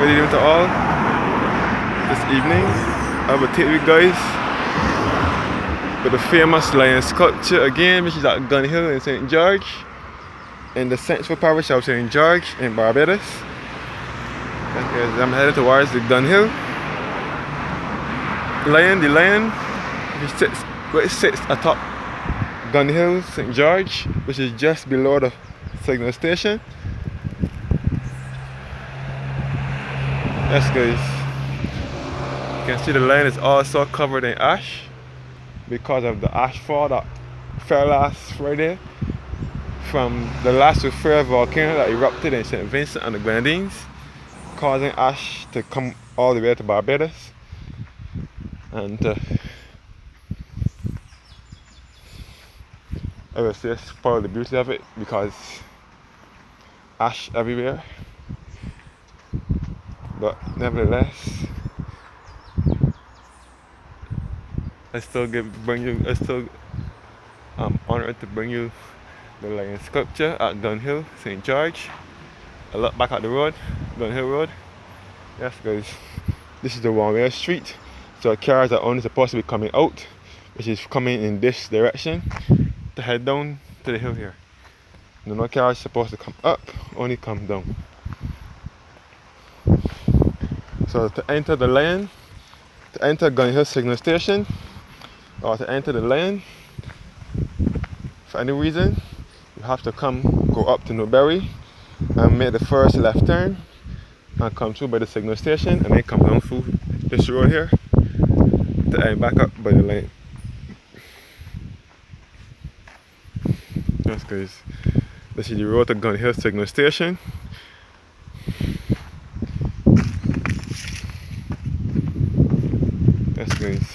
Good evening to all. This evening, I will take you guys to the famous lion sculpture again, which is at Gun Hill in St. George, in the central parish of St. George in Barbados. I'm headed towards the Gun Hill. The lion, which sits atop Gun Hill, St. George, which is just below the signal station. Yes, guys. You can see the lion is also covered in ash because of the ash fall that fell last Friday from the last fire volcano that erupted in St. Vincent and the Grenadines, causing ash to come all the way to Barbados. And I would say it's part of the beauty of it, because ash everywhere. But nevertheless, I'm honored to bring you the lion sculpture at Gun Hill, St. George. I look back at the road, Gun Hill Road. Yes, guys, this is the one-way street, so cars are only supposed to be coming out, which is coming in this direction to head down to the hill here. No cars supposed to come up, only come down. So to enter Gun Hill signal station, or to enter the lane, for any reason, you have to go up to Newberry and make the first left turn and come through by the signal station, and then come down through this road here to end back up by the lane. Yes, guys, this is the road to Gun Hill signal station. Yes, guys.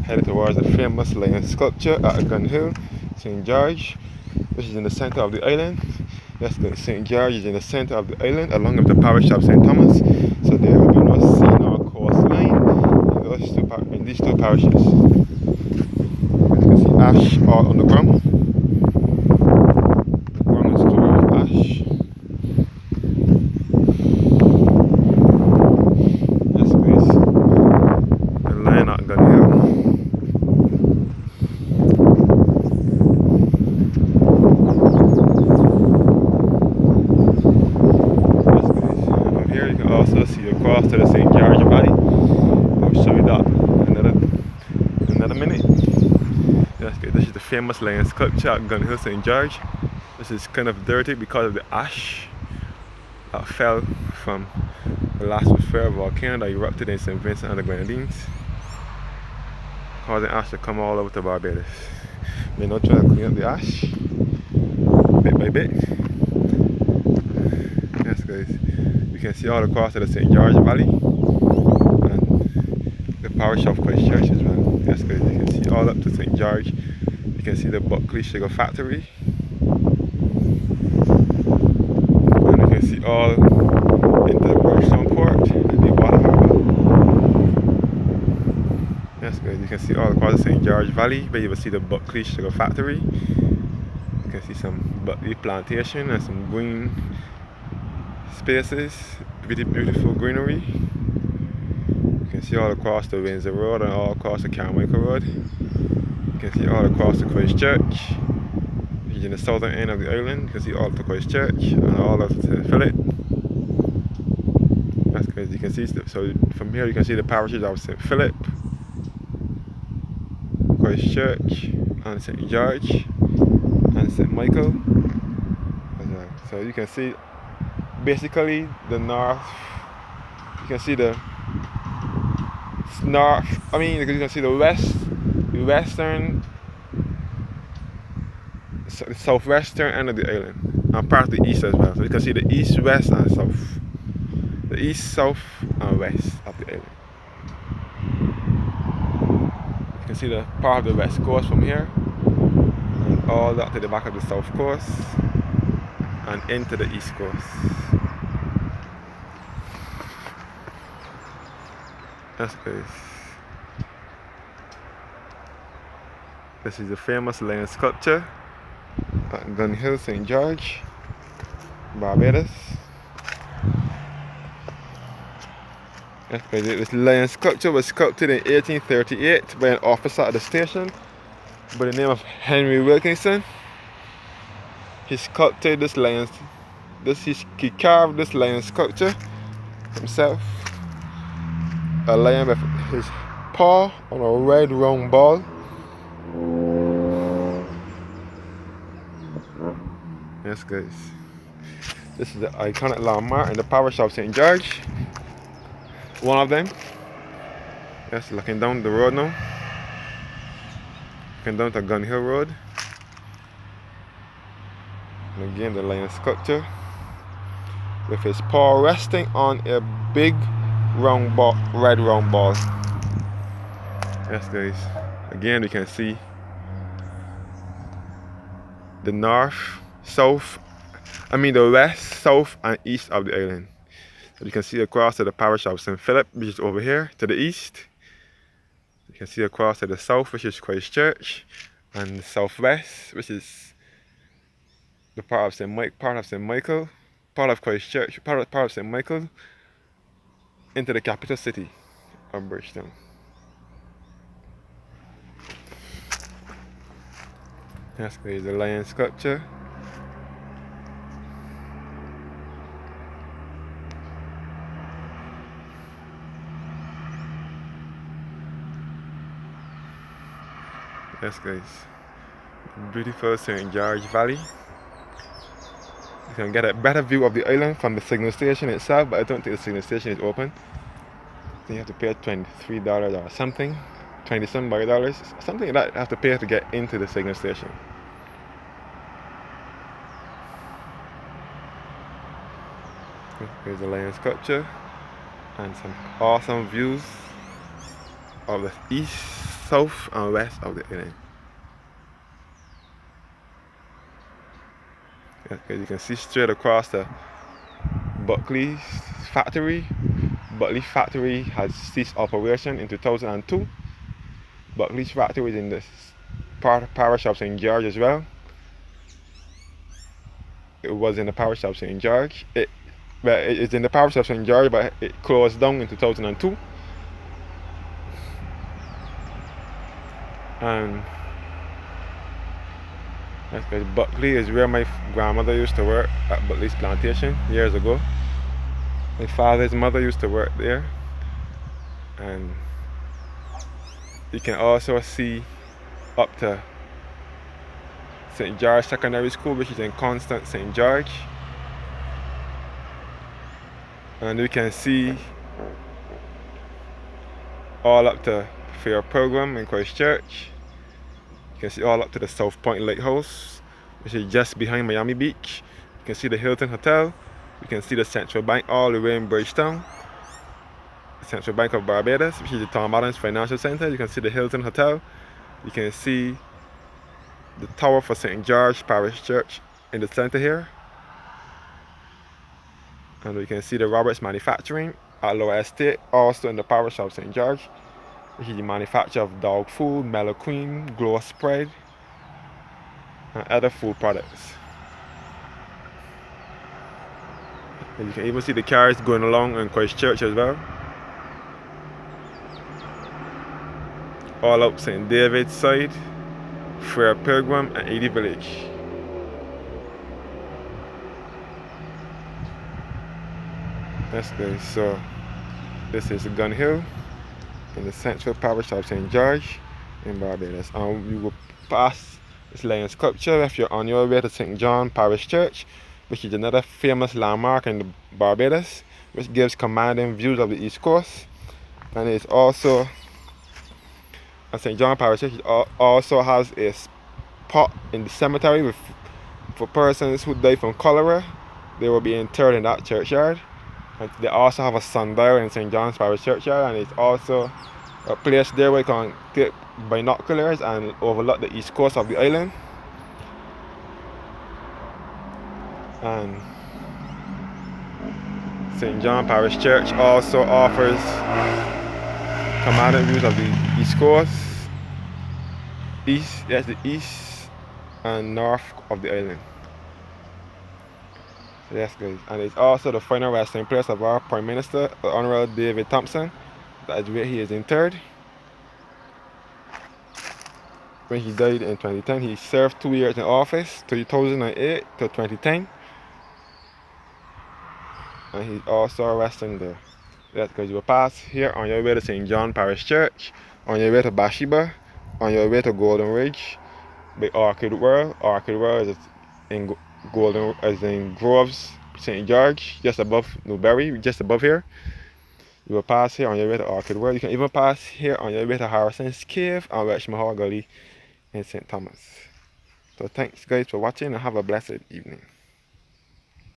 Headed towards the famous lion sculpture at Gun Hill, St. George, which is in the center of the island. Yes, guys, St. George is in the center of the island, along with the parish of St. Thomas. So there will be no sea nor coastline in these two parishes. As you can see ash all on the ground. The ground is covered with ash. Yes, guys, the lion at Gun Hill. Also see across to the St. George Valley. I'll show you that in another minute. Yes, okay, this is the famous lion sculpture at Gun Hill, St. George. This is kind of dirty because of the ash that fell from the last fire volcano that erupted in St. Vincent and the Grenadines, causing ash to come all over to Barbados. We're now trying to clean up the ash bit by bit. Yes, guys. You can see all across to the St. George Valley and the parish of Christchurch as well. Yes, guys, you can see all up to St. George. You can see the Buckley Sugar Factory, and you can see all into the Birchtown Port and the Water Harbour. Yes, guys, you can see all across the St. George Valley, where you will see the Buckley Sugar Factory. You can see some Buckley plantation and some green spaces, really beautiful greenery. You can see all across the Windsor Road and all across the Carmichael Road. You can see all across the Christchurch, which is in the southern end of the island. You can see all to Christchurch and all up to Phillip. That's because you can see, so from here you can see the parishes of St. Philip, Christchurch, and St. George, and St. Michael. So you can see basically the north, you can see the north, you can see the western, the southwestern end of the island, and part of the east as well. So you can see the east, west, and south. The east, south, and west of the island. You can see the part of the west coast from here, and all that to the back of the south coast, and into the east coast. Yes, guys. This is the famous lion sculpture at Gun Hill, St. George. Barbados. That's crazy. This lion sculpture was sculpted in 1838 by an officer at the station by the name of Henry Wilkinson. He sculpted this lion. He carved this lion sculpture himself. A lion with his paw on a red round ball. Yes, guys. This is the iconic landmark in the parish of St. George. One of them. Yes, looking down the road now. Looking down to Gun Hill Road. And again, the lion sculpture with his paw resting on a big round ball, red round ball. Yes, guys. Again, we can see the the west, south, and east of the island. So you can see across to the parish of St. Philip, which is over here to the east. You can see across to the south, which is Christ Church, and the southwest, which is the part of St. Michael, part of Christ Church, part of St. Michael, into the capital city of Bridgetown. That's great, the lion sculpture. Yes, guys, beautiful St. George Valley. You can get a better view of the island from the signal station itself, but I don't think the signal station is open. So you have to pay $23 or something, $20-some something like that. You have to pay to get into the signal station. Here's the lion sculpture and some awesome views of the east, south, and west of the island. As you can see straight across the Buckley's factory. Buckley's factory has ceased operation in 2002. Buckley's factory is in the parish of St. George as well. It was in the parish of St. George. It's in the parish of St. George, but it closed down in 2002. And that's because Buckley is where my grandmother used to work at Buckley's plantation years ago. My father's mother used to work there. And you can also see up to St. George Secondary School, which is in Constant St. George. And we can see all up to Fair Pilgrim in Christ Church. You can see all up to the South Point Lighthouse, which is just behind Miami Beach. You can see the Hilton Hotel. You can see the Central Bank all the way in Bridgetown. The Central Bank of Barbados, which is the Tom Adams Financial Center. You can see the Hilton Hotel. You can see the tower for St. George Parish Church in the center here. And we can see the Roberts Manufacturing at Lower Estate, also in the parish of St. George, which is the manufacture of dog food, Mellow Cream, Glow Spread, and other food products. And you can even see the cars going along in Christ Church as well. All up St. David's side, Fair Pilgrim, and 80 Village. That's good. So this is Gun Hill in the central parish of St. George in Barbados. And you will pass this lion sculpture if you're on your way to St. John Parish Church, which is another famous landmark in Barbados, which gives commanding views of the East Coast. And it's also St. John Parish Church also has a spot in the cemetery for persons who die from cholera. They will be interred in that churchyard. And they also have a sundial in St. John's Parish Churchyard, and it's also a place there where you can take binoculars and overlook the east coast of the island. And St. John Parish Church also offers commanding views of the east coast, the east and north of the island. Yes, guys. And it's also the final resting place of our Prime Minister, the Honorable David Thompson. That is where he is interred. When he died in 2010, he served 2 years in office, 2008 to 2010. And he's also resting there. That's because you will pass here on your way to St. John Parish Church, on your way to Bathsheba, on your way to Golden Ridge, the Orchid World. Orchid World is in Golden, as in Groves, St. George, just above Newberry, just above here. You will pass here on your way to Orchid World. You can even pass here on your way to Harrison's Cave and Richmond Hall Gully in St. Thomas. So thanks guys for watching and have a blessed evening.